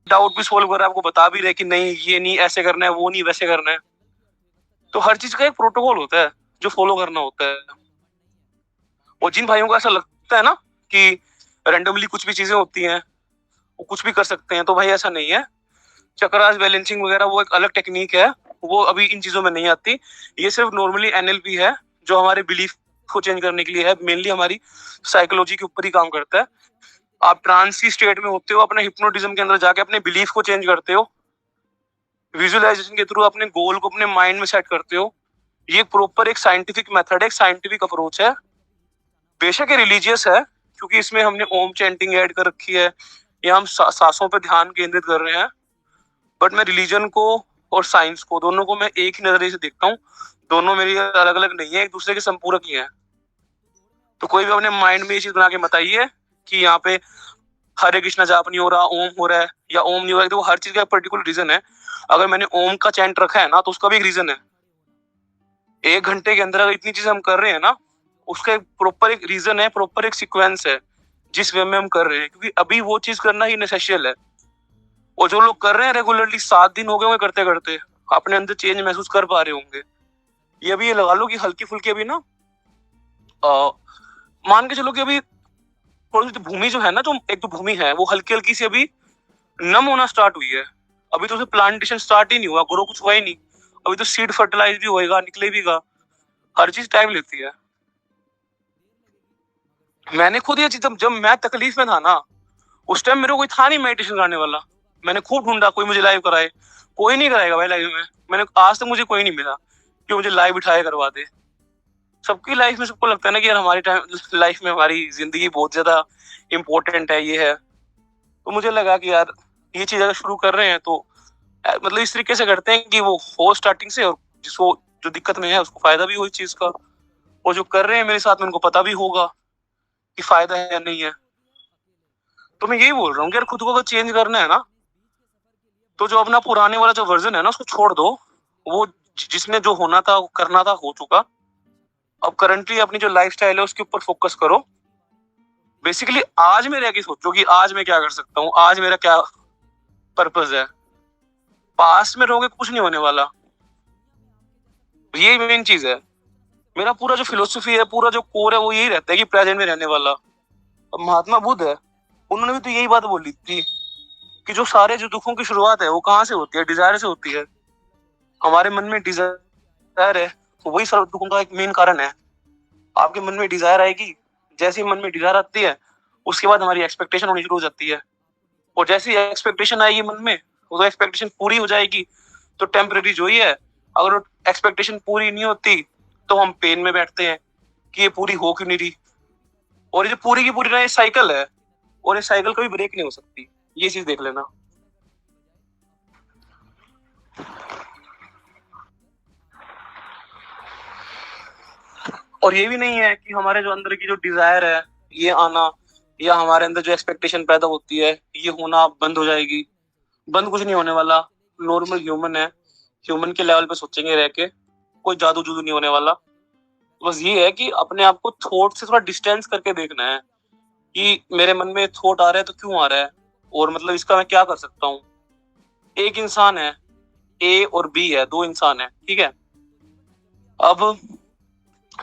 Doubt भी solve कर रहा है, आपको बता भी रहे कि नहीं ये नहीं ऐसे करना है, वो नहीं वैसे करना है। तो हर चीज का एक प्रोटोकॉल होता है जो फॉलो करना होता है। और जिन भाइयों को ऐसा लगता है ना कि रेंडमली कुछ भी चीजें होती हैं, वो कुछ भी कर सकते हैं, तो भाई ऐसा नहीं है। चक्रास बैलेंसिंग वगैरह वो एक अलग टेक्निक है, वो अभी इन चीजों में नहीं आती। ये सिर्फ नॉर्मली एनएलपी है जो हमारे बिलीफ को चेंज करने के लिए है, मेनली हमारी साइकोलॉजी के ऊपर ही काम करता है। आप ट्रांस की स्टेट में होते हो, अपने हिप्नोटिज्म के अंदर जाके अपने बिलीफ को चेंज करते हो, विजुअलाइजेशन के थ्रू अपने गोल को अपने माइंड में सेट करते हो। ये प्रॉपर एक साइंटिफिक मेथड है, एक साइंटिफिक अप्रोच है। बेशक ये रिलीजियस है क्योंकि इसमें हमने ओम चैंटिंग ऐड कर रखी है, या हम सांसों पर ध्यान केंद्रित कर रहे हैं। बट मैं रिलीजन को और साइंस को, दोनों को मैं एक ही नजरिए से देखता हूँ। दोनों मेरी अलग अलग नहीं है, एक दूसरे के संपूरक ही है। तो कोई भी अपने माइंड में ये चीज बना के बताइए कि यहाँ पे हरे कृष्णा जाप नहीं हो रहा, ओम हो रहा है, या ओम नहीं हो रहा है, तो हर चीज का एक पर्टिकुलर रीजन है। अगर मैंने ओम का चैंट रखा है ना, तो उसका भी एक रीजन है। 1 घंटे के अंदर अगर इतनी चीजें हम कर रहे हैं ना, उसका एक प्रॉपर एक रीजन है, प्रॉपर एक सीक्वेंस है जिस वे में हम कर रहे हैं, क्योंकि अभी वो चीज करना ही नेसेशियल है। और जो लोग कर रहे हैं रेगुलरली, 7 दिन हो गए होंगे करते करते, अपने अंदर चेंज महसूस कर पा रहे होंगे। ये अभी ये लगा लो कि हल्की फुल्की अभी ना, मान के चलो कि अभी थोड़ी सी भूमि जो है ना, जो एक तो भूमि है वो हल्की हल्की सी अभी नम होना स्टार्ट हुई है। अभी तो उसे प्लांटेशन स्टार्ट ही नहीं हुआ, ग्रो कुछ हुआ ही नहीं। अभी तो सीड फर्टिलाइज भी होएगा, निकले भी गा। हर चीज टाइम लेती है। मैंने खुद ये चीज जब मैं तकलीफ में था ना, उस टाइम मेरे को कोई था नहीं मेडिटेशन कराने वाला। मैंने खूब ढूंढा कोई मुझे लाइव कराए, कोई नहीं कराएगा भाई लाइव में। मैंने आज तक मुझे कोई नहीं मिला कि मुझे लाइव बिठाए करवा दे। सबकी लाइफ में सबको लगता है ना कि यार हमारी टाइम लाइफ में हमारी जिंदगी बहुत ज्यादा इंपॉर्टेंट है, ये है। तो मुझे लगा कि यार ये चीज अगर शुरू कर रहे हैं तो मतलब इस तरीके से करते हैं कि वो हो स्टार्टिंग से, और जिसको जो दिक्कत में है उसको फायदा भी हो इस चीज का, और जो कर रहे हैं मेरे साथ में उनको पता भी होगा कि फायदा है या नहीं है। तो मैं यही बोल रहा हूँ कि यार खुद को अगर चेंज करना है ना, तो जो अपना पुराने वाला जो वर्जन है ना उसको छोड़ दो। वो जिसने जो होना था वो करना था हो चुका। अब करंटली अपनी जो लाइफस्टाइल है उसके ऊपर फोकस करो। बेसिकली आज में रह के सोचो कि आज मैं क्या कर सकता हूँ, आज मेरा क्या पर्पस है। पास्ट में रहोगे कुछ नहीं होने वाला। ये मेन चीज है। मेरा पूरा जो फिलोसफी है, पूरा जो कोर है, वो यही रहता है कि प्रेजेंट में रहने वाला। अब महात्मा बुद्ध है, उन्होंने भी तो यही बात बोली थी कि जो सारे जो दुखों की शुरुआत है वो कहाँ से होती है, डिजायर से होती है। हमारे मन में डिजायर है, तो वही सारे दुखों का एक मेन कारण है। आपके मन में डिजायर आएगी, जैसे ही मन में डिजायर आती है उसके बाद हमारी एक्सपेक्टेशन होनी शुरू हो जाती है। और जैसी एक्सपेक्टेशन आएगी मन में, वो एक्सपेक्टेशन पूरी हो जाएगी तो टेम्परेरी जो ही है। अगर एक्सपेक्टेशन पूरी नहीं होती तो हम पेन में बैठते हैं कि ये पूरी हो क्यों नहीं रही। और ये जो पूरी की पूरी ना ये साइकिल है, और ये साइकिल कभी ब्रेक नहीं हो सकती। ये चीज देख लेना। और ये भी नहीं है कि हमारे जो अंदर की जो डिजायर है ये आना, या हमारे अंदर जो एक्सपेक्टेशन पैदा होती है ये होना बंद हो जाएगी। बंद कुछ नहीं होने वाला। नॉर्मल ह्यूमन है, ह्यूमन के लेवल पे सोचेंगे रह के, कोई जादू जूदू नहीं होने वाला। बस ये है कि अपने आप को थॉट से थोड़ा डिस्टेंस करके देखना है कि मेरे मन में थॉट आ रहा है तो क्यों आ रहा है, और मतलब इसका मैं क्या कर सकता हूँ। एक इंसान है, ए और बी है, 2 इंसान है, ठीक है। अब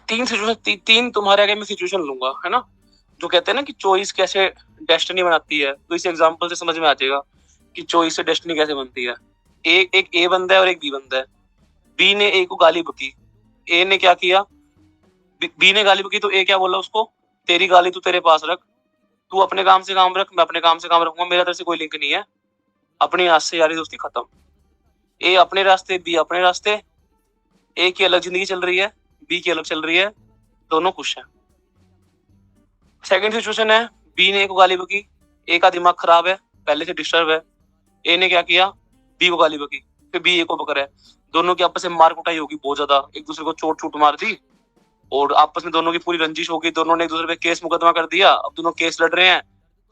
तीन सिचुएशन, तीन तुम्हारे आगे मैं सिचुएशन लूंगा, है ना। जो कहते हैं ना कि चॉइस कैसे डेस्टिनी बनाती है, तो इस एग्जांपल से समझ में आ जाएगा कि चॉइस से डेस्टिनी कैसे बनती है। एक ए बंदा है और एक बी बंदा है। बी ने ए को गाली बकी, ए ने क्या किया, बी ने गाली बकी तो ए क्या बोला उसको, तेरी गाली तू तेरे पास रख, तू अपने काम से काम रख, मैं अपने काम से काम रखूंगा, मेरा तेरे से कोई लिंक नहीं है। अपनी आज से यारी दोस्ती खत्म। ए अपने रास्ते, बी अपने रास्ते। ए की अलग जिंदगी चल रही है, बी की अलग चल रही है, दोनों खुश हैं। सेकंड सिचुएशन है, बी ने ए को गाली बकी, ए का दिमाग खराब है, पहले से डिस्टर्ब है। ए ने क्या किया, बी को गाली बकी, फिर बी ए को पकड़ा है। दोनों की आपस में मार कुटाई होगी बहुत ज्यादा, एक दूसरे को चोट चोट मार दी, और आपस में दोनों की पूरी रंजिश होगी। दोनों ने एक दूसरे पे केस मुकदमा कर दिया, अब दोनों केस लड़ रहे हैं,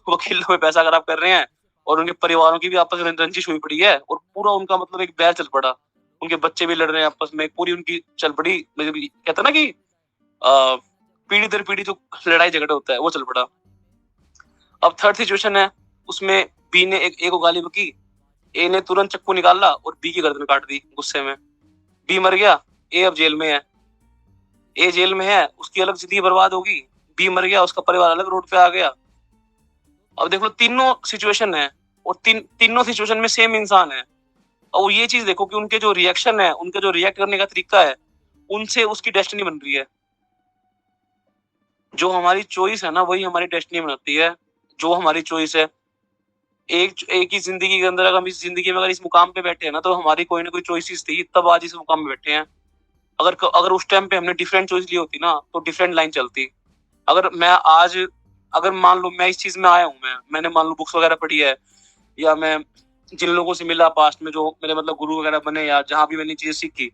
वकीलों में पैसा खराब कर रहे हैं, और उनके परिवारों की भी आपस में रंजिश हुई पड़ी है, और पूरा उनका मतलब एक बैर चल पड़ा। उनके बच्चे भी लड़ रहे हैं आपस में, पूरी उनकी चल पड़ी। कहते ना कि पीढ़ी दर पीढ़ी जो लड़ाई झगड़ा होता है वो चल पड़ा। अब थर्ड सिचुएशन है, उसमें बी ने एक ए को गाली बकी, ए ने तुरंत चक्कू निकाला और बी की गर्दन काट दी गुस्से में। बी मर गया, ए अब जेल में है। ए जेल में है, उसकी अलग जिंदगी बर्बाद होगी। बी मर गया, उसका परिवार अलग रोड पे आ गया। अब देख लो तीनों सिचुएशन है और तीनों सिचुएशन में सेम इंसान है। और ये चीज देखो कि उनके जो रिएक्शन है, उनके जो रिएक्ट करने का तरीका है, उनसे उसकी डेस्टिनी बन रही है। जो हमारी चॉइस है ना, वही हमारी डेस्टिनी बनाती है। जो हमारी चॉइस है, एक ही जिंदगी के अंदर, अगर हम इस जिंदगी में अगर इस मुकाम पे बैठे हैं ना, तो हमारी कोई ना कोई चॉइसेस थी, तब आज इस मुकाम पे बैठे हैं। अगर उस टाइम पे हमने डिफरेंट चॉइस ली होती ना, तो डिफरेंट लाइन चलती। अगर मैं आज, अगर मान लो मैं इस चीज में आया हूँ, मैंने मान लो बुक्स वगैरह पढ़ी है, या मैं जिन लोगों से मिला पास्ट में, जो मेरे मतलब गुरु वगैरह बने, या जहां भी मैंने चीजें सीखी,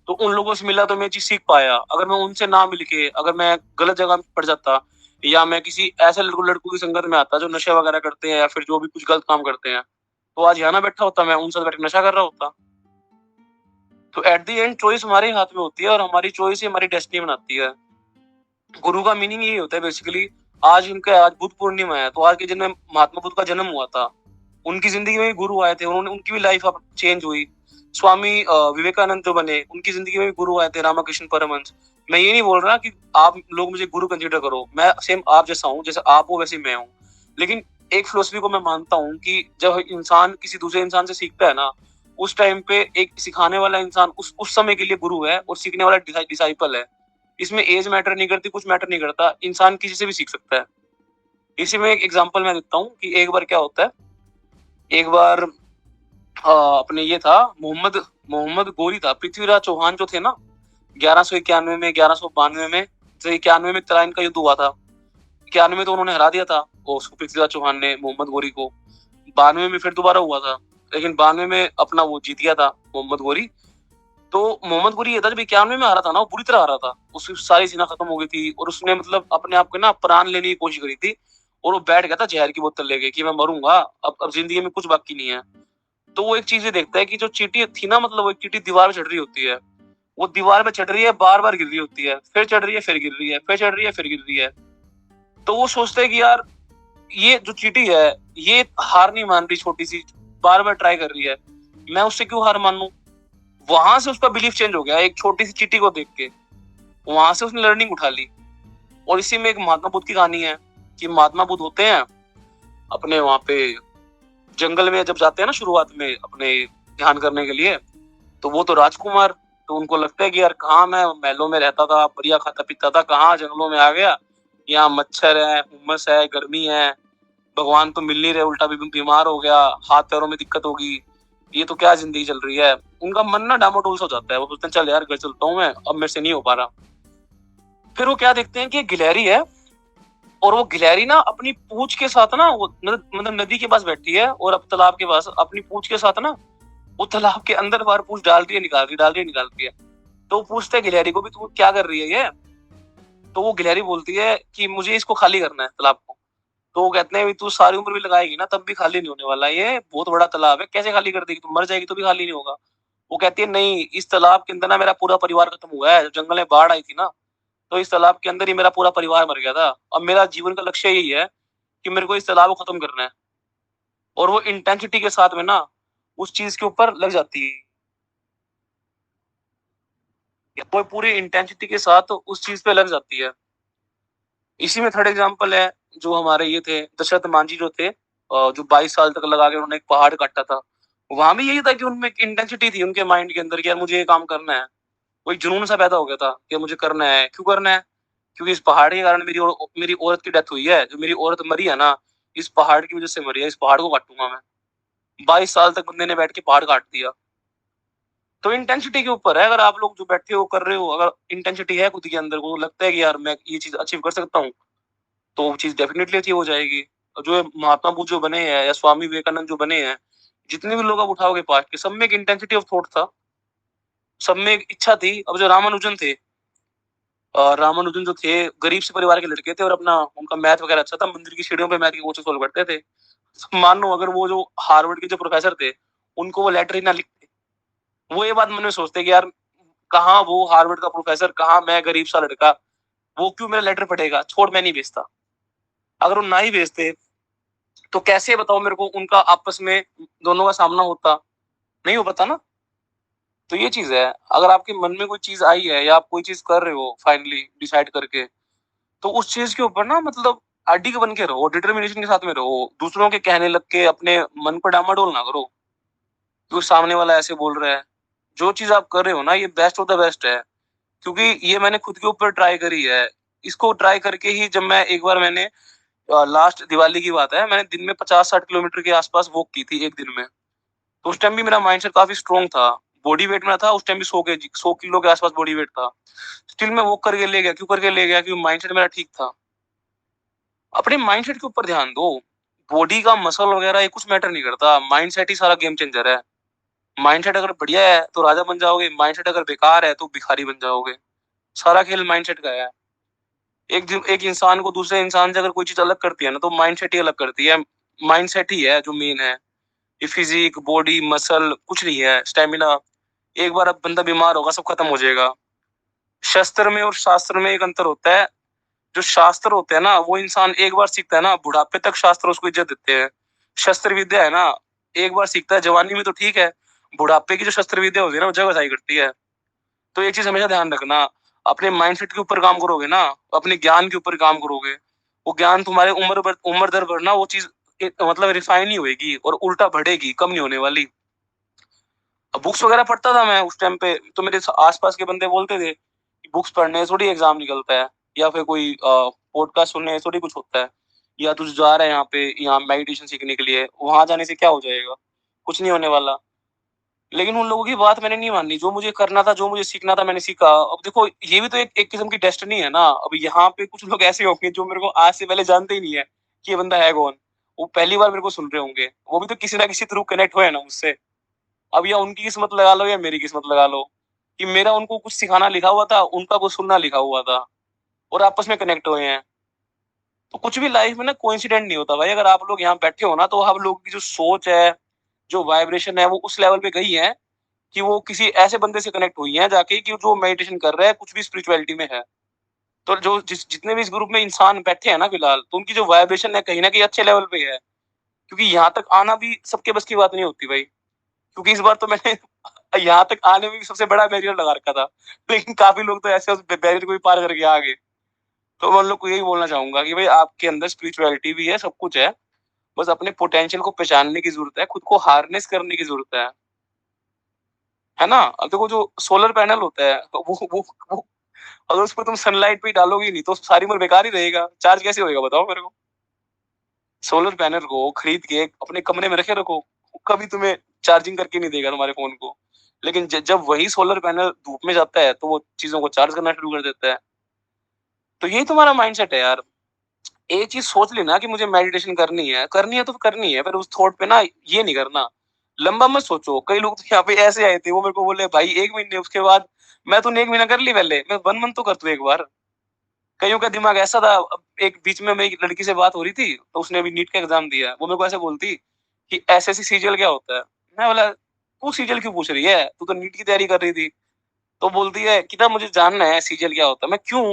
तो उन लोगों से मिला तो मैं चीज सीख पाया। अगर मैं उनसे ना मिलके, अगर मैं गलत जगह में पड़ जाता, या मैं किसी ऐसे लड़कों की संगत में आता जो नशे वगैरह करते हैं, या फिर जो भी कुछ गलत काम करते हैं, तो आज यहाँ ना बैठा होता, मैं उनसे बैठ के नशा कर रहा होता। तो एट द एंड चॉइस हमारे हाथ में होती है, और हमारी चॉइस ही हमारी डेस्टिनी बनाती है। गुरु का मीनिंग यही होता है बेसिकली। आज बुद्ध पूर्णिमा है, तो आज के दिन में महात्मा बुद्ध का जन्म हुआ था। उनकी जिंदगी में भी गुरु आए थे, उन्होंने, उनकी भी लाइफ अब चेंज हुई। स्वामी विवेकानंद जो बने, उनकी जिंदगी में भी गुरु आए थे, रामकृष्ण परमहंस। मैं ये नहीं बोल रहा कि आप लोग मुझे गुरु कंसिडर करो, मैं सेम आप जैसा हूँ, जैसे आप हो वैसे मैं हूँ। लेकिन एक फिलोसफी को मैं मानता हूँ कि जब इंसान किसी दूसरे इंसान से सीखता है ना, उस टाइम पे एक सिखाने वाला इंसान उस समय के लिए गुरु है, और सीखने वाला डिसाइपल है। इसमें एज मैटर नहीं करती, कुछ मैटर नहीं करता, इंसान किसी से भी सीख सकता है। इसी में एक एग्जांपल मैं देता हूँ कि एक बार क्या होता है। एक बार अपने ये था, मोहम्मद मोहम्मद गोरी था, पृथ्वीराज चौहान जो थे ना, 1191 में, 1192 में, तो 91 में तराइन का युद्ध हुआ था। 91 में तो उन्होंने हरा दिया था, वो उसको पृथ्वीराज चौहान ने मोहम्मद गोरी को। 92 में फिर दोबारा हुआ था, लेकिन 92 में अपना वो जीत गया था मोहम्मद गोरी। तो मोहम्मद गोरी ये था, जब 91 में हारा था ना, वो बुरी तरह हारा था, उसकी सारी सेना खत्म हो गई थी, और उसने मतलब अपने आप को ना प्राण लेने की कोशिश करी थी, और वो बैठ गया था जहर की बोतल लेके कि मैं मरूंगा, अब जिंदगी में कुछ बाकी नहीं है। तो वो एक चीज ये देखता है कि जो चींटी थी ना, मतलब वो एक चींटी दीवार पे चढ़ रही होती है, वो दीवार पे चढ़ रही है, बार बार गिर रही होती है, फिर चढ़ रही है, फिर गिर रही है, फिर चढ़ रही है, फिर गिर रही है। तो वो सोचता है कि यार, ये जो चींटी है, ये हार नहीं मान रही, छोटी सी बार बार ट्राई कर रही है, मैं उससे क्यों हार मानूं। वहां से उसका बिलीफ चेंज हो गया, एक छोटी सी चींटी को देख के। वहां से उसने लर्निंग उठा ली। और इसी में एक महात्मा बुद्ध की कहानी है, कि महात्मा बुद्ध होते हैं अपने वहां पे जंगल में, जब जाते हैं ना शुरुआत में अपने ध्यान करने के लिए, तो वो तो राजकुमार, तो उनको लगता है कि यार कहाँ, मैं महलों में रहता था, बढ़िया खाता पीता था, कहाँ जंगलों में आ गया, यहाँ मच्छर है, उमस है, गर्मी है, भगवान तो मिल नहीं रहे, उल्टा भी बीमार हो गया, हाथ पैरों में दिक्कत होगी, ये तो क्या जिंदगी चल रही है। उनका मन ना डामाडोल हो जाता है, वो सोचते हैं चल यार घर चलता हूँ मैं, अब मेरे से नहीं हो पा रहा। फिर वो क्या देखते हैं कि गिलहरी है, और वो गिलहरी ना अपनी पूंछ के साथ ना, वो मतलब नदी के पास बैठी है, और अब तालाब के पास अपनी पूंछ के साथ ना, वो तालाब के अंदर बाहर पूंछ डाल रही है, निकाल रही, डाल रही है, निकाल रही है। तो वो पूछते हैं गिलहरी को भी, तू क्या कर रही है ये। तो वो गिलहरी बोलती है कि मुझे इसको खाली करना है, तालाब को। तो वो कहते हैं तू सारी उम्र भी लगाएगी ना, तब भी खाली नहीं होने वाला, ये बहुत बड़ा तालाब है, कैसे खाली कर देगी, तू मर जाएगी तो भी खाली नहीं होगा। वो कहती है नहीं, इस तालाब के अंदर ना मेरा पूरा परिवार खत्म हुआ है, जब जंगल में बाढ़ आई थी ना, तो इस तालाब के अंदर ही मेरा पूरा परिवार मर गया था। अब मेरा जीवन का लक्ष्य यही है कि मेरे को इस तालाब को खत्म करना है। और वो इंटेंसिटी के साथ में ना उस चीज के ऊपर लग जाती है, वो पूरी इंटेंसिटी के साथ उस चीज पे लग जाती है। इसी में थर्ड एग्जांपल है, जो हमारे ये थे दशरथ मांझी जो थे, जो 22 साल तक लगा के उन्होंने एक पहाड़ काटा था। वहां भी यही था कि उनमें एक इंटेंसिटी थी उनके माइंड के अंदर कि यार मुझे ये काम करना है। वो एक जुनून सा पैदा हो गया था कि मुझे करना है। क्यों करना है? क्योंकि इस पहाड़ के कारण मेरी औरत की डेथ हुई है, जो मेरी औरत मरी है ना, इस पहाड़ की वजह से मरी है, इस पहाड़ को काटूंगा मैं। 22 साल तक बंदे ने बैठ के पहाड़ काट दिया। तो इंटेंसिटी के ऊपर है, अगर आप लोग जो बैठे हो कर रहे हो, अगर इंटेंसिटी है खुद के अंदर को, लगता है कि यार मैं ये चीज अचीव कर सकता हूँ, तो वो चीज डेफिनेटली अचीव हो जाएगी। और जो महात्मा बुद्ध जो बने हैं, या स्वामी विवेकानंद जो बने हैं, जितने भी लोग आप उठाओगे पास्ट के, सब में एक इंटेंसिटी ऑफ थॉट था, सब में एक इच्छा थी। अब जो रामानुजन थे, रामानुजन जो थे गरीब से परिवार के लड़के थे, और अपना उनका मैथ वगैरह अच्छा था, मंदिर की सीढ़ियों पे मैथ की क्वेश्चन सोल्व करते थे। मान लो अगर वो जो हार्वर्ड के जो प्रोफेसर थे, उनको वो लेटर ही ना लिखते, वो ये बात मन में सोचते कि यार कहाँ वो हार्वर्ड का प्रोफेसर, कहाँ मैं गरीब सा लड़का, वो क्यों मेरा लेटर पढ़ेगा, छोड़ मैं नहीं भेजता। अगर वो ना ही भेजते, तो कैसे बताओ मेरे को उनका आपस में दोनों का सामना होता? नहीं हो पाता ना। तो ये चीज है, अगर आपके मन में कोई चीज आई है या आप कोई चीज कर रहे हो फाइनली डिसाइड करके, तो उस चीज के ऊपर ना मतलब अडिग बन के रहो, डिटर्मिनेशन के साथ में रहो। दूसरों के कहने लग के अपने मन पर डामाडोल ना करो क्योंकि सामने वाला ऐसे बोल रहा है। जो चीज आप कर रहे हो ना, ये बेस्ट ऑफ द बेस्ट है, क्योंकि ये मैंने खुद के ऊपर ट्राई करी है। इसको ट्राई करके ही जब मैं एक बार मैंने लास्ट दिवाली की बात है, मैंने दिन में 50-60 किलोमीटर के आसपास वॉक की थी एक दिन में। तो उस टाइम भी मेरा माइंडसेट काफी स्ट्रांग था। बॉडी वेट में था उस टाइम भी 100 किलो के आसपास बॉडी वेट था। स्टिल मैं वॉक करके ले गया। क्यों करके ले गया? क्योंकि माइंडसेट मेरा ठीक था। अपने माइंडसेट के ऊपर ध्यान दो। बॉडी का मसल वगैरह ये कुछ मैटर नहीं करता, माइंडसेट ही सारा गेम चेंजर है। माइंडसेट अगर बढ़िया है तो राजा बन जाओगे, माइंडसेट अगर बेकार है तो भिखारी बन जाओगे। सारा खेल माइंडसेट का है। एक इंसान को दूसरे इंसान से अगर कोई चीज अलग करती है ना, तो माइंडसेट ही अलग करती है। माइंडसेट ही है जो मेन है। ये फिजिक बॉडी मसल कुछ नहीं है, स्टेमिना। एक बार अब बंदा बीमार होगा सब खत्म हो जाएगा। शस्त्र में और शास्त्र में एक अंतर होता है। जो शास्त्र होते हैं ना, वो इंसान एक बार सीखता है ना, बुढ़ापे तक शास्त्र उसको इज्जत देते हैं। शस्त्र विद्या है ना, एक बार सीखता है जवानी में तो ठीक है, बुढ़ापे की जो शस्त्र विद्या होती है ना, वो जगह जाई करती है। तो एक चीज हमेशा ध्यान रखना, अपने माइंडसेट के ऊपर काम करोगे ना, अपने ज्ञान के ऊपर काम करोगे, वो ज्ञान तुम्हारे उम्र दर पर ना वो चीज मतलब रिफाइन ही होएगी और उल्टा बढ़ेगी, कम नहीं होने वाली। अब बुक्स वगैरह पढ़ता था मैं उस टाइम पे, तो मेरे आसपास के बंदे बोलते थे कि बुक्स पढ़ने से थोड़ी एग्जाम निकलता है, या फिर कोई पॉडकास्ट सुनने से थोड़ी कुछ होता है, या तू जा रहा है यहाँ पे यहाँ मेडिटेशन सीखने के लिए, वहां जाने से क्या हो जाएगा? कुछ नहीं होने वाला। लेकिन उन लोगों की बात मैंने नहीं मानी। जो मुझे करना था, जो मुझे सीखना था, मैंने सीखा। अब देखो, ये भी तो एक किस्म की डेस्टिनी है ना। अब यहाँ पे कुछ लोग ऐसे होंगे जो मेरे को आज से पहले जानते ही नहीं है कि ये बंदा है कौन। वो पहली बार मेरे को सुन रहे होंगे, वो भी तो किसी ना किसी थ्रू कनेक्ट हुए ना मुझसे। अब या उनकी किस्मत लगा लो या मेरी किस्मत लगा लो कि मेरा उनको कुछ सिखाना लिखा हुआ था, उनका कुछ सुनना लिखा हुआ था, और आपस में कनेक्ट हुए हैं। तो कुछ भी लाइफ में ना कोइंसिडेंट नहीं होता भाई। अगर आप लोग यहाँ बैठे हो ना, तो आप लोगों की जो सोच है, जो वाइब्रेशन है, वो उस लेवल पे गई है कि वो किसी ऐसे बंदे से कनेक्ट हुई है जाके कि जो मेडिटेशन कर रहा है, कुछ भी स्पिरिचुअलिटी में है। तो जितने भी इस ग्रुप में इंसान बैठे हैं ना फिलहाल, तो उनकी जो वाइब्रेशन है कहीं ना कहीं अच्छे लेवल पे है। क्योंकि यहाँ तक आना भी सबके बस की बात नहीं होती भाई। क्योंकि इस बार तो मैंने यहाँ तक आने में भी सबसे बड़ा बैरियर लगा रखा था, लेकिन काफी लोग तो ऐसे उस बैरियर को भी पार करके आ गए। तो मैं उन लोग को यही बोलना चाहूंगा कि भाई आपके अंदर स्पिरिचुअलिटी भी है, सब कुछ है। बस अपने पोटेंशियल को पहचानने की जरूरत है, खुद को हार्नेस करने की जरूरत है ना। अब देखो जो सोलर पैनल होता है, तो वो अगर उस पर तुम सनलाइट पे डालोगे ही नहीं तो सारी उम्र बेकार ही रहेगा। चार्ज कैसे होएगा बताओ मेरे को? सोलर पैनल को खरीद के अपने कमरे में रखे रखो, कभी तुम्हें चार्जिंग करके नहीं देगा तुम्हारे फोन को। लेकिन जब वही सोलर पैनल धूप में जाता है तो वो चीजों को चार्ज करना शुरू कर देता है। तो यही तुम्हारा माइंडसेट है यार। एक चीज सोच लेना कि मुझे मेडिटेशन करनी है तो करनी है, पर उस थॉट पे ना ये नहीं करना। लंबा मत सोचो। कई लोग तो यहाँ पे ऐसे आए थे, वो मेरे को बोले भाई 1 महीने, उसके बाद मैं तूने 1 महीना कर ली, पहले मैं 1 मंथ तो कर तू एक बार। कईयों का दिमाग ऐसा था। अब एक बीच में मेरी एक लड़की से बात हो रही थी, तो उसने अभी नीट का एग्जाम दिया। वो मेरे को ऐसे बोलती कि एसएससी सीजीएल क्या होता है। मैं बोला तू सीजीएल क्यों पूछ रही है, तू तो नीट की तैयारी कर रही थी। तो बोलती है कि ना मुझे जानना है सीजीएल क्या होता है। मैं क्यों?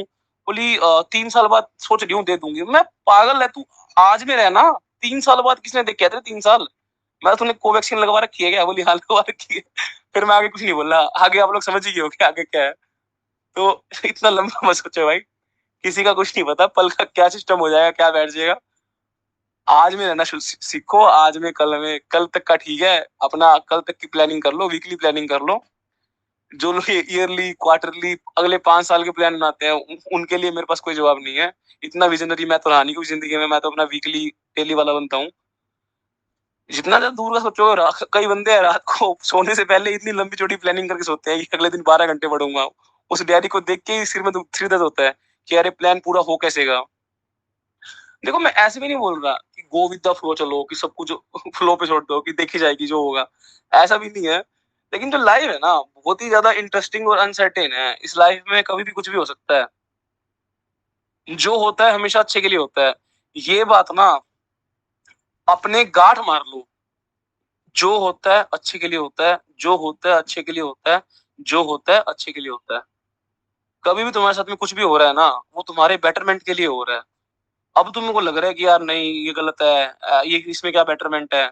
बोली 3 साल बाद सोच रही हूँ दे दूंगी। मैं पागल है तू, आज में रहना। 3 साल बाद किसने देख कहते 3 साल? मैं तूने कोवैक्सीन लगवा रखी है क्या? बोली हाँ लगवा रखी है। फिर मैं आगे कुछ नहीं बोला। आगे आप लोग समझ ही गए हो कि आगे क्या है। तो इतना लंबा मत सोचो भाई। किसी का कुछ नहीं पता, पल का क्या सिस्टम हो जाएगा, क्या बैठ जाएगा। आज में रहना सीखो। आज में कल में, कल तक का ठीक है, अपना कल तक की प्लानिंग कर लो, वीकली प्लानिंग कर लो। जो लोग ईयरली क्वार्टरली अगले 5 साल के प्लान बनाते हैं, उनके लिए मेरे पास कोई जवाब नहीं है। इतना विजनरी मैं तो रहा नहीं कोई जिंदगी में। मैं तो अपना वीकली डेली वाला बनता हूँ। जितना ज्यादा दूर का सोचोगे, कई बंदे हैं रात को सोने से पहले इतनी लंबी चौड़ी प्लानिंग करके सोते हैं कि अगले दिन 12 घंटे पढ़ूंगा। उस डायरी को देख के ही सिर दर्द होता है कि अरे प्लान पूरा हो कैसेगा। देखो मैं ऐसे भी नहीं बोल रहा कि गो विद द फ्लो चलो, कि सब कुछ फ्लो पे छोड़ दो कि देखी जाएगी जो होगा। ऐसा भी नहीं है। लेकिन जो लाइफ है ना, बहुत ही ज्यादा इंटरेस्टिंग और अनसर्टेन है। इस लाइफ में कभी भी कुछ भी हो सकता है। जो होता है हमेशा अच्छे के लिए होता है। ये बात ना अपने गांठ मार लो। जो होता है अच्छे के लिए होता है, जो होता है अच्छे के लिए होता है, जो होता है अच्छे के लिए होता है। कभी भी तुम्हारे साथ में कुछ भी हो रहा है ना, वो तुम्हारे बेटरमेंट के लिए हो रहा है। अब तुमको को लग रहा है कि यार नहीं ये गलत है, ये इसमें क्या बेटरमेंट है।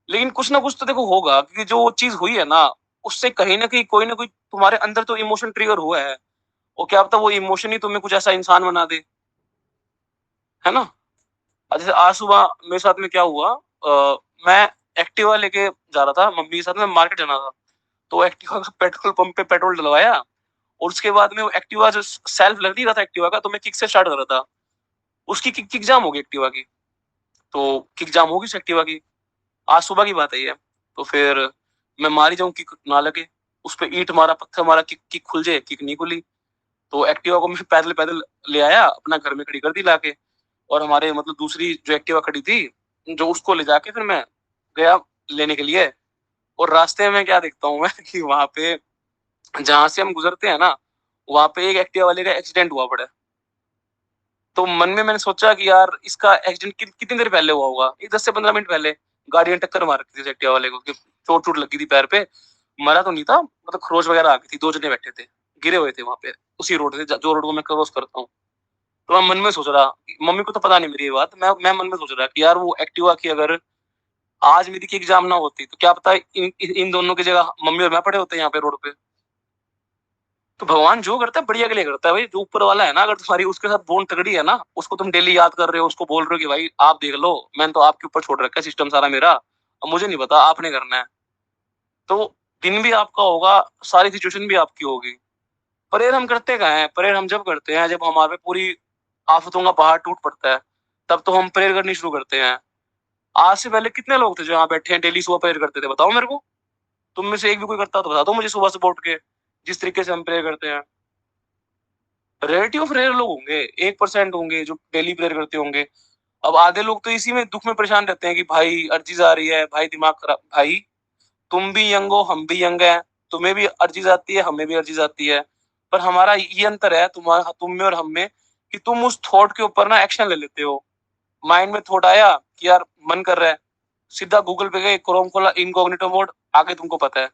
लेकिन कुछ ना कुछ तो देखो होगा, क्योंकि जो चीज हुई है ना, उससे कहीं ना कहीं कोई ना कोई तुम्हारे अंदर तो इमोशन ट्रिगर हुआ है। और क्या पता वो इमोशन ही तुम्हें कुछ ऐसा इंसान बना दे, है ना। जैसे आज सुबह मेरे साथ में क्या हुआ, मैं एक्टिवा लेके जा रहा था मम्मी के साथ में, मार्केट जाना था। तो एक्टिवा का पेट्रोल पंप पे पेट्रोल डलवाया, और उसके बाद में वो एक्टिवा जो सेल्फ लग नहीं रहा था एक्टिवा का, तो मैं किक से स्टार्ट कर रहा था। उसकी किक जाम हो गई एक्टिवा की। तो किक जाम होगी उस एक्टिवा की। आज सुबह की बात है ये। तो फिर मैं मारी जाऊं, किक ना लगे। उस पे ईंट मारा, पत्थर मारा, किक किक खुल जाए, किक नहीं खुली। तो एक्टिवा को मैं पैदल पैदल ले आया, अपना घर में खड़ी कर दी लाके। और हमारे मतलब दूसरी जो एक्टिवा खड़ी थी, जो उसको ले जाके फिर मैं गया लेने के लिए। और रास्ते में क्या देखता हूँ मैं कि वहां पे जहां से हम गुजरते हैं ना, वहां पे एक एक्टिवा वाले का एक्सीडेंट हुआ पड़ा है। तो मन में मैंने सोचा कि यार इसका एक्सीडेंट कितनी देर पहले हुआ होगा, ये 10 से 15 मिनट पहले। गाड़ी ने टक्कर मार रखी थी एक्टिवा वाले को, चोट चोट लगी थी पैर पे। मरा तो नहीं था, मतलब खरोच वगैरह आ गई थी, दो जने बैठे थे, गिरे हुए थे वहां पे, उसी रोड से जो रोड को मैं क्रॉस करता हूँ। तो मैं मन में सोच रहा, मम्मी को तो पता नहीं मेरी ये बात, मैं मन में सोच रहा कि यार वो एक्टिवा की अगर आज मेरी की एग्जाम ना होती तो क्या पता इन दोनों की जगह मम्मी और मैं पड़े होते यहाँ पे रोड पे। तो भगवान जो करता है बढ़िया के लिए करता है भाई। जो ऊपर वाला है ना, अगर तुम्हारी उसके साथ बॉन्ड तगड़ी है ना, उसको तुम डेली याद कर रहे हो, उसको बोल रहे हो कि भाई आप देख लो, मैंने तो आपके ऊपर छोड़ रखा है सिस्टम सारा मेरा, अब मुझे नहीं पता, आपने करना है। तो दिन भी आपका होगा, सारी सिचुएशन भी आपकी होगी। प्रेयर हम करते कहाँ हैं, प्रेयर हम जब करते हैं जब हमारे पे पूरी आफतों का पहाड़ टूट पड़ता है, तब तो हम प्रेयर करनी शुरू करते हैं। आज से पहले कितने लोग थे जो यहाँ बैठे हैं डेली सुबह प्रेयर करते थे, बताओ मेरे को। तुम में से एक भी कोई करता तो बता दो मुझे सुबह सुबह उठ के, जिस तरीके से हम प्रेयर करते हैं। रेयरिटी ऑफ रेयर लोग होंगे, 1% होंगे जो डेली प्रेयर करते होंगे। अब आधे लोग तो इसी में दुख में परेशान रहते हैं कि भाई अर्जीज आ रही है, भाई दिमाग खराब। भाई तुम भी यंग हो, हम भी यंग हैं, तुम्हें भी अर्जीज आती है, हमें भी अर्जीज आती है। पर हमारा ये अंतर है तुम्हारा, तुम में और हम में, कि तुम उस थॉट के ऊपर ना एक्शन ले लेते हो। माइंड में थॉट आया कि यार मन कर रहा है, सीधा गूगल पे गए, क्रोम खोला, इनकॉग्निटो मोड, आगे तुमको पता है।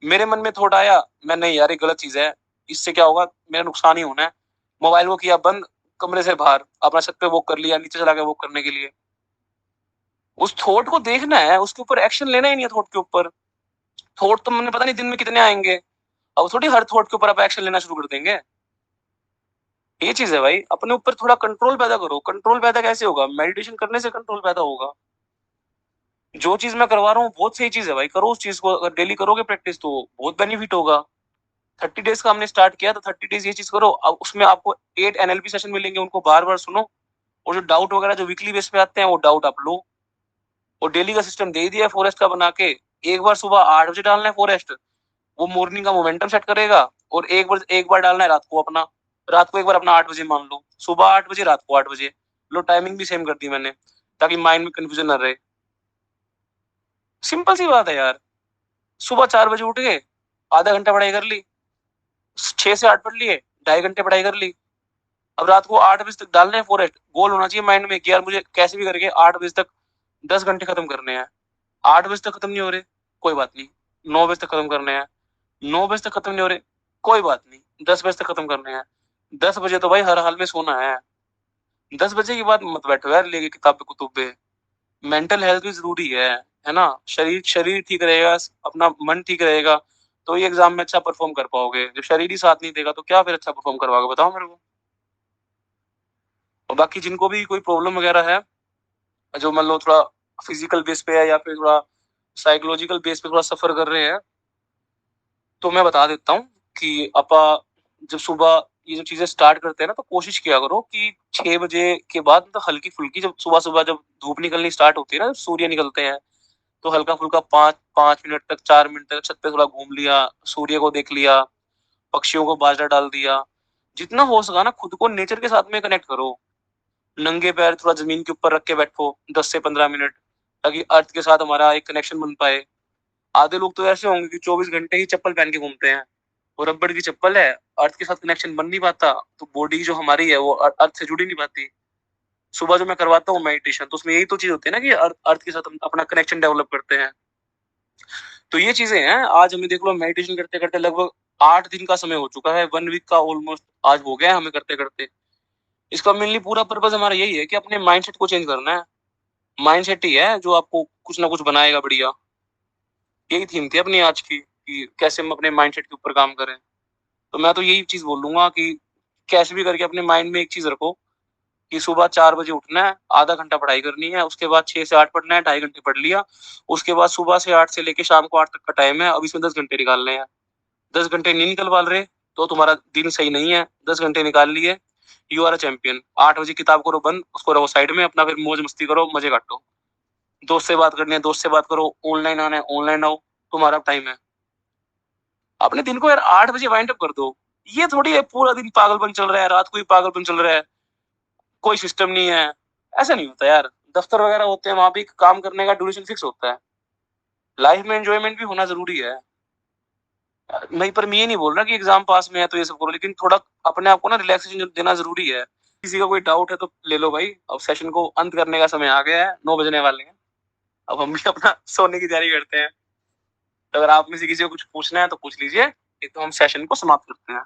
मेरे मन में थॉट आया, मैं नहीं यार ये गलत चीज है, इससे क्या होगा, मेरा नुकसान ही होना है। मोबाइल को किया बंद, कमरे से बाहर अपना छत पे वॉक कर लिया, नीचे चला गया वॉक करने के लिए। उस थॉट को देखना है, उसके ऊपर एक्शन लेना ही नहीं है थॉट के ऊपर। थॉट तो मैंने पता नहीं दिन में कितने आएंगे, अब थोड़ी हर थॉट के ऊपर आप एक्शन लेना शुरू कर देंगे। ये चीज है भाई, अपने ऊपर थोड़ा कंट्रोल पैदा करो। कंट्रोल पैदा कैसे होगा, मेडिटेशन करने से कंट्रोल पैदा होगा। जो चीज मैं करवा रहा हूँ बहुत सही चीज है भाई, करो उस चीज को, अगर डेली करोगे प्रैक्टिस तो बहुत बेनिफिट होगा। 30 डेज का हमने स्टार्ट किया, तो 30 डेज ये चीज करो। अब उसमें आपको 8 NLP सेशन मिलेंगे, उनको बार बार सुनो। और जो डाउट वगैरह जो वीकली बेस पे आते हैं, वो डाउट आप लो। और डेली का सिस्टम दे दिया फॉरेस्ट का बना के। एक बार सुबह 8 बजे डालना है फॉरेस्ट, वो मॉर्निंग का मोमेंटम सेट करेगा। और एक बार डालना है रात को अपना, रात को एक बार अपना 8 बजे मान लो, सुबह 8 बजे, रात को 8 बजे। लो टाइमिंग भी सेम कर दी मैंने, ताकि माइंड में कंफ्यूजन ना रहे। सिंपल सी बात है यार। सुबह 4 बजे उठ गए, आधा घंटा पढ़ाई कर ली, 6 से 8 पढ़ लिए, 2.5 घंटे पढ़ाई कर ली। अब रात को 8 बजे तक डालने हैं फॉरेस्ट। गोल होना चाहिए माइंड में कि यार मुझे कैसे भी करके 8 बजे तक 10 घंटे खत्म करने हैं। 8 बजे तक खत्म नहीं हो रहे, कोई बात नहीं, 9 बजे तक खत्म करने हैं। 9 बजे तक खत्म नहीं हो रहे, कोई बात नहीं, 10 बजे तक खत्म करने हैं। 10 बजे तो भाई हर हाल में सोना है। 10 बजे के बाद मत बैठो यार लेके किताब कुतुब पे। मेंटल हेल्थ भी जरूरी है ना। शरीर शरीर ठीक रहेगा, अपना मन ठीक रहेगा, तो ये एग्जाम में अच्छा परफॉर्म कर पाओगे। जब शरीर ही साथ नहीं देगा तो क्या फिर अच्छा परफॉर्म करवाओगे, बताओ मेरे को। और बाकी जिनको भी कोई प्रॉब्लम वगैरह है, जो मान लो थोड़ा फिजिकल बेस पे है या फिर थोड़ा साइकोलॉजिकल बेस पे थोड़ा सफर कर रहे हैं, तो मैं बता देता हूँ कि अपा जब सुबह ये जो चीजें स्टार्ट करते हैं ना, तो कोशिश किया करो कि 6 बजे के बाद मतलब हल्की फुल्की, जब सुबह सुबह जब धूप निकलनी स्टार्ट होती है ना, सूर्य निकलते हैं, तो हल्का फुल्का 5 5 मिनट तक, 4 मिनट तक छत पे थोड़ा घूम लिया, सूर्य को देख लिया, पक्षियों को बाजरा डाल दिया। जितना हो सका ना खुद को नेचर के साथ में कनेक्ट करो। नंगे पैर थोड़ा जमीन के ऊपर रख के बैठो 10 से 15 मिनट, ताकि अर्थ के साथ हमारा एक कनेक्शन बन पाए। आधे लोग तो ऐसे होंगे कि 24 घंटे ही चप्पल पहन के घूमते हैं, वो रबड़ की चप्पल है, अर्थ के साथ कनेक्शन बन नहीं पाता, तो बॉडी जो हमारी है वो अर्थ से जुड़ी नहीं पाती। सुबह जो मैं करवाता हूँ मेडिटेशन, तो उसमें यही तो चीज होती है ना कि अर्थ अर्थ के साथ हम अपना कनेक्शन डेवलप करते हैं। तो ये चीजें हैं। आज हमें देख लो मेडिटेशन करते करते लगभग 8 दिन का समय हो चुका है, 1 वीक का ऑलमोस्ट आज हो गया है हमें करते करते। इसका मेनली पूरा पर्पज हमारा यही है कि अपने माइंडसेट को चेंज करना है। माइंडसेट ही है जो आपको कुछ ना कुछ बनाएगा बढ़िया। यही थीम थी अपनी आज की कि कैसे हम अपने माइंडसेट के ऊपर काम करें। तो मैं तो यही चीज बोलूंगा कि कैसे भी करके अपने माइंड में एक चीज रखो कि सुबह 4 बजे उठना है, आधा घंटा पढ़ाई करनी है, उसके बाद 6 से 8 पढ़ना है, 2.5 घंटे पढ़ लिया। उसके बाद सुबह से 8 से लेके शाम को 8 तक का टाइम है, अब इसमें 10 घंटे निकालने हैं। 10 घंटे नहीं निकल पा रहे तो तुम्हारा दिन सही नहीं है। 10 घंटे निकाल लिए, यू आर अ चैंपियन। 8 बजे किताब करो बंद, उसको रखो साइड में, अपना फिर मौज मस्ती करो, मजे काटो। दोस्त से बात करनी है, दोस्त से बात करो, ऑनलाइन आना है ऑनलाइन आओ, तुम्हारा टाइम है। अपने दिन को यार 8 बजे वाइंड अप कर दो। ये थोड़ी है पूरा दिन पागलपन चल रहा है, रात को भी पागलपन चल रहा है, कोई सिस्टम नहीं है। ऐसा नहीं होता यार। दफ्तर वगैरह होते हैं, वहां भी काम करने का ड्यूरेशन फिक्स होता है। लाइफ में एंजॉयमेंट भी होना जरूरी है। मैं ये नहीं बोल रहा कि एग्जाम पास में है तो ये सब करो, लेकिन थोड़ा अपने आप को ना रिलैक्सेशन देना जरूरी है। किसी का कोई डाउट है तो ले लो भाई। अब सेशन को अंत करने का समय आ गया है, 9 बजने वाले हैं। अब हम भी अपना सोने की तैयारी करते हैं। तो अगर आप में से किसी को कुछ पूछना है तो पूछ लीजिए, नहीं तो हम सेशन को समाप्त करते हैं।